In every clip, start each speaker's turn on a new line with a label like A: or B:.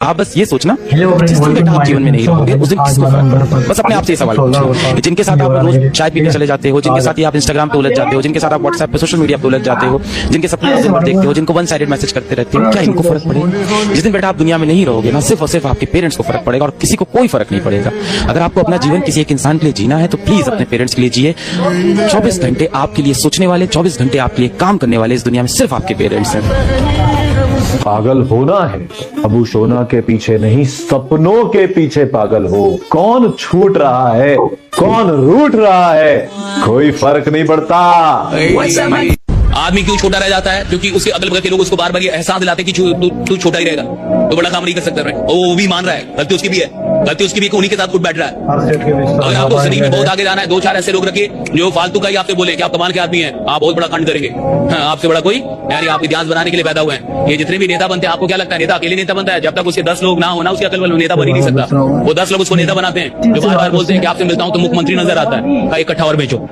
A: आप बस ये सोचना, जिस दिन बेटा आप जीवन में नहीं रहोगे उस दिन किसको फर्क पड़ेगा? बस अपने आप से ये सवाल पूछना। जिनके साथ आप रोज चाय पीने चले जाते हो, जिनके साथ ही आप इंस्टाग्राम पे उलझ जाते हो, जिनके साथ आप व्हाट्सएप पे सोशल मीडिया पे उलझ जाते हो, जिनके सपने दिन भर देखते हो, जिनको वन साइडेड मैसेज करते रहते हो, क्या इनको फर्क पड़ेगा? जिस दिन बेटा आप दुनिया में नहीं रहोगे ना, सिर्फ और सिर्फ आपके पेरेंट्स को फर्क पड़ेगा और किसी को कोई फर्क नहीं पड़ेगा। अगर आपको अपना जीवन किसी एक इंसान के लिए जीना है तो प्लीज अपने पेरेंट्स के लिए जिए। 24 घंटे आपके लिए सोचने वाले, 24 घंटे आपके लिए काम करने वाले इस दुनिया में सिर्फ आपके पेरेंट्स हैं।
B: पागल होना है अबू शोना के पीछे नहीं, सपनों के पीछे पागल हो। कौन छूट रहा है, कौन रूठ रहा है, कोई फर्क नहीं पड़ता।
C: आदमी क्यों छोटा रह जाता है? क्योंकि उसके अगल बगल के लोग उसको बार बार ये एहसास दिलाते कि तू छोटा ही रहेगा, तो बड़ा काम नहीं कर सकता। वो भी मान रहा है, गलती उसकी भी है, गलती उसकी भी, उन्हीं के साथ उठ बैठ रहा है। अगर आपको जिंदगी में बहुत आगे जाना है, 4 ऐसे लोग रखिए जो फालतू का ही आपसे बोले कि आप कमाल के आदमी हैं, आप बहुत बड़ा कांड करेंगे। आपसे बड़ा कोई यानी आप इतिहास बनाने के लिए पैदा हुए हैं। ये जितने भी नेता बनते हैं, आपको क्या लगता है नेता अकेले नेता बनता है? जब तक उसके 10 लोग ना होना, उसके अकल नेता बन ही नहीं सकता। वो 10 लोग उसको नेता बनाते हैं, जो बार बार बोलते हैं कि आपसे मिलता हूं तो मुख्यमंत्री नजर आता है, का 1 कट्ठा और बेचो।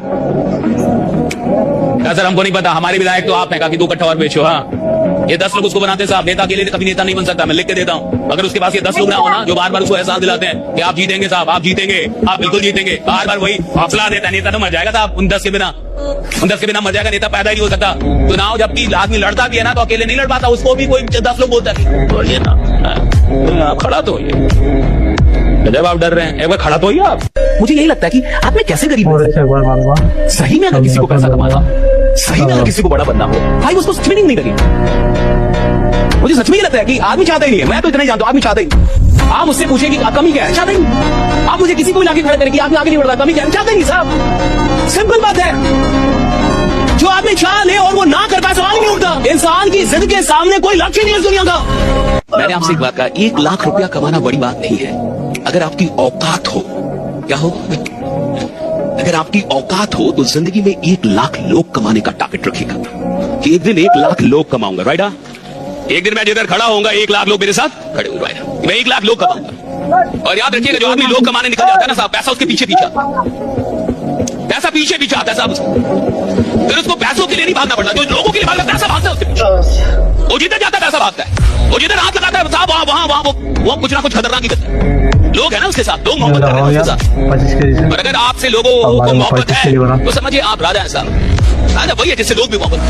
C: सर हमको नहीं पता, हमारे विधायक तो आप हैं, कि 2 कट्ठा और बेचो। हाँ, ये 10 लोग उसको बनाते हैं साहब। नेता के लिए कभी नेता नहीं बन सकता, मैं लिख के देता हूँ। अगर उसके पास ये 10 लोग ना होना जो बार बार उसको एहसास दिलाते हैं कि आप जीतेंगे साहब, आप जीतेंगे, आप बिल्कुल जीतेंगे, बार बार वही हौसला देता है, नेता तो मर जाएगा साहब। उन 10 के बिना मर जाएगा, नेता पैदा ही नहीं हो सकता। चुनाव जबकि आदमी लड़ता भी है ना, तो अकेले नहीं लड़ पाता, उसको भी कोई 10 लोग बोलता है ना, आप खड़ा तो जब आप डर रहे हैं, एक बार खड़ा तो होइए आप। मुझे यही लगता है कि आप में कैसे गरीब है। सही में अगर किसी को पैसा कमाना, सही में अगर किसी को बड़ा बनना हो भाई, उसको स्विमिंग नहीं करिए। मुझे सच में ये लगता है कि आदमी चाहता ही नहीं है, मैं तो इतना ही जानता हूं, आदमी चाहता ही नहीं। आप मुझसे पूछे कि कमी क्या है, चाहता ही नहीं। आप मुझे किसी को भी लाके खड़े करें कि आगे नहीं बढ़ रहा, कमी क्या है, चाहता ही नहीं साहब। सिंपल बात है, जो आदमी चाह ले और वो ना कर पाए, सवाल ही नहीं उठता। इंसान की जिंदगी के सामने कोई लक्ष्य नहीं है दुनिया का। मैंने आपसे एक बात कहा, 1 लाख रुपया कमाना बड़ी बात नहीं है, अगर आपकी औकात हो। क्या हो? अगर आपकी औकात हो तो जिंदगी में 1 लाख लोग कमाने का टारगेट रखेगा कि एक दिन 1 लाख लोग कमाऊंगा, राइट? एक दिन मैं जिधर खड़ा होऊंगा 1 लाख लोग मेरे साथ खड़े होंगे, राइट? मैं 1 लाख लोग कमाऊंगा। और याद रखिएगा, जो आदमी लोग कमाने निकल जाता है ना साहब, पैसा उसके पीछे पैसा पीछे आता है साहब। फिर उसको पैसों के लिए नहीं भागना पड़ता, जो लोगों के लिए भागता है पैसा भागता है उसके पीछे। वो जिधर जाता है पैसा भागता है, वो जिधर हाथ लगाता है साहब वहां वो कुछ ना कुछ खतरनाक ही करता है। लोग है ना उसके साथ, लोग मोहब्बत कर रहे हैं उसके साथ। और अगर आपसे लोगों को मोहब्बत है तो समझिए आप राजा हैं साहब। वही है जिससे लोग भी मोहब्बत।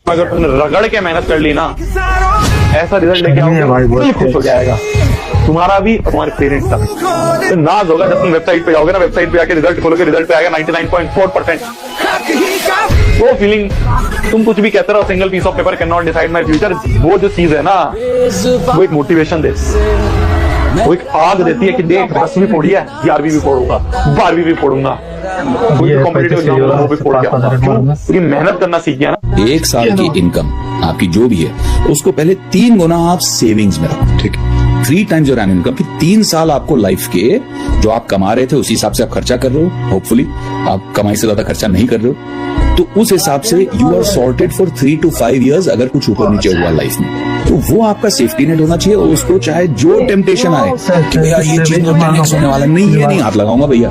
B: अगर तुमने रगड़ के मेहनत कर ली ना, ऐसा रिजल्ट लेके आओगे, खुश हो जाएगा तुम्हारा भी और तुम्हारे पेरेंट्स का। तो नाज होगा जब तुम वेबसाइट पे जाओगे ना, वेबसाइट पे आके रिजल्ट खोलोगे, रिजल्ट पे आएगा 99.4%। वो फीलिंग, तुम कुछ भी कहते रहो, single piece of paper can not decide my future, वो जो चीज है ना, वो एक मोटिवेशन देती है, वो एक आग देती है कि देख 10वीं फोड़ी है, 11वीं भी फोड़ूंगा, 12वीं भी फोड़ूंगा, कोई कॉम्पिटिटिव एग्जाम होगा वो भी फोड़ के आऊंगा। क्योंकि मेहनत करना सीख गया ना।
D: 1 साल की इनकम आपकी जो भी है, उसको पहले 3 गुना आप सेविंग्स में रखो, ठीक है? 3 टाइम्स योर एनुअल इनकम। फिर 3 साल आपको लाइफ के जो आप कमा रहे थे उसी हिसाब से आप खर्चा कर रहे हो। होपफुली आप कमाई से ज्यादा खर्चा नहीं कर रहे हो, तो उस हिसाब से you are sorted for 3 to 5 years। अगर कुछ ऊपर नीचे हुआ लाइफ में, तो वो आपका सेफ्टी नेट होना चाहिए। और उसको चाहे जो टेम्पटेशन आए कि भैया ये चीज 10x होने वाला नहीं, ये नहीं हाथ लगाऊंगा भैया।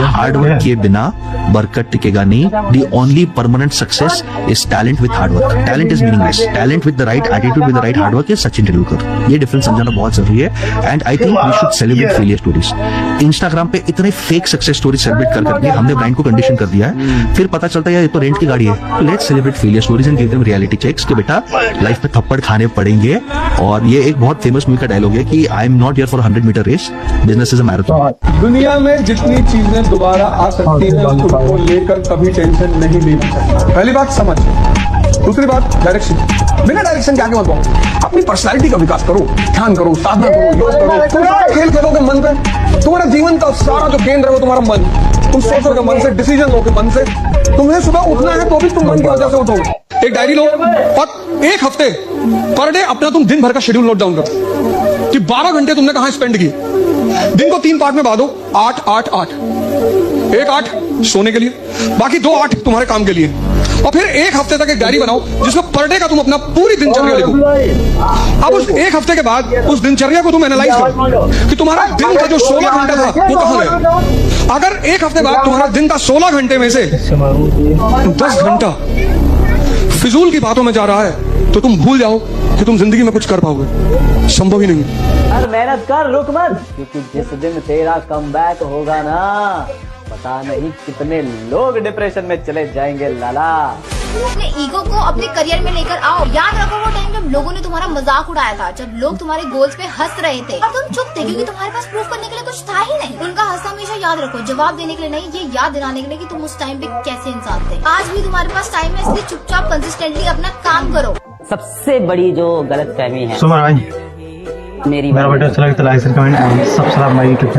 E: हार्ड वर्क के बिना बरकत टिकेगा नहीं। The only permanent success is talent with hard work. Talent is meaningless, talent with the right attitude with the right hard work is Sachin Tendulkar. ये डिफरेंस समझाना बहुत जरूरी है। And I think we should celebrate failure stories. Instagram पे इतने fake success story celebrate कर करके हमने ब्रांड को कंडीशन कर दिया है। फिर पता चलता है ये तो रेंट की गाड़ी है। Let's celebrate failure stories and give them reality checks कि बेटा लाइफ में थप्पड़ खाने पड़ेंगे। और ये एक बहुत फेमस मूवी का डायलॉग है कि I am not here for 100 metre race, business is a marathon.
F: दुनिया में जितनी चीजें दोबारा आ सकती हैं उनको लेकर कभी टेंशन नहीं लेनी चाहिए। पहली बात समझ, दूसरी बात डायरेक्शन। बिना डायरेक्शन के आगे मत बढ़ो। अपनी पर्सनालिटी का विकास करो, ध्यान करो, साधना करो, योग करो। तुम सारा खेल खेलोगे मन पे। तुम्हारा जीवन का सारा जो केंद्र है वो तुम्हारा मन। तुम सोचोगे मन से, डिसीजन लोगे मन से। तुम्हें सुबह उठना है तो भी तुम मन की वजह से उठोगे। एक डायरी लो और 1 हफ्ते पर डे अपना तुम दिन भर का शेड्यूल नोट डाउन करो कि 12 घंटे तुमने कहां स्पेंड किए। दिन को 3 पार्ट में बांटो, 8 8 8। 1 8 सोने के लिए, बाकी 2 8 तुम्हारे काम के लिए। और फिर 1 हफ्ते तक एक डायरी बनाओ जिसमें पर डे का तुम अपना पूरी दिनचर्या लिखो। अब उस 1 हफ्ते के बाद उस दिनचर्या को तुम एनालाइज करो कि तुम्हारा दिन का जो 16 घंटा था वो कहां गया। अगर 1 हफ्ते बाद तुम्हारा दिन का 16 घंटे में से 10 घंटा फिजूल की बातों में जा रहा है तो तुम भूल जाओ कि तुम जिंदगी में कुछ कर पाओगे। संभव ही नहीं है।
G: और मेहनत कर, रुक मत, क्योंकि जिस दिन तेरा कमबैक होगा ना, पता नहीं कितने लोग डिप्रेशन में चले जाएंगे लाला।
H: अपने ईगो को अपने करियर में लेकर आओ। याद रखो वो टाइम जब लोगों ने तुम्हारा मजाक उड़ाया था, जब लोग तुम्हारे गोल्स पे हंस रहे थे और तुम चुप थे क्योंकि तुम्हारे पास प्रूफ करने के लिए कुछ था ही नहीं। उनका हंस हमेशा याद रखो, जवाब देने के लिए नहीं, ये याद दिलाने के लिए कि तुम उस टाइम पे कैसे इंसान थे। आज भी तुम्हारे पास टाइम है, इसलिए चुपचाप कंसिस्टेंटली अपना काम करो।
G: सबसे बड़ी जो गलत फहमी है
I: सुमर भाई,
G: मेरी
I: मेरा वीडियो अच्छा लगे तो like comment and subscribe my YouTube channel.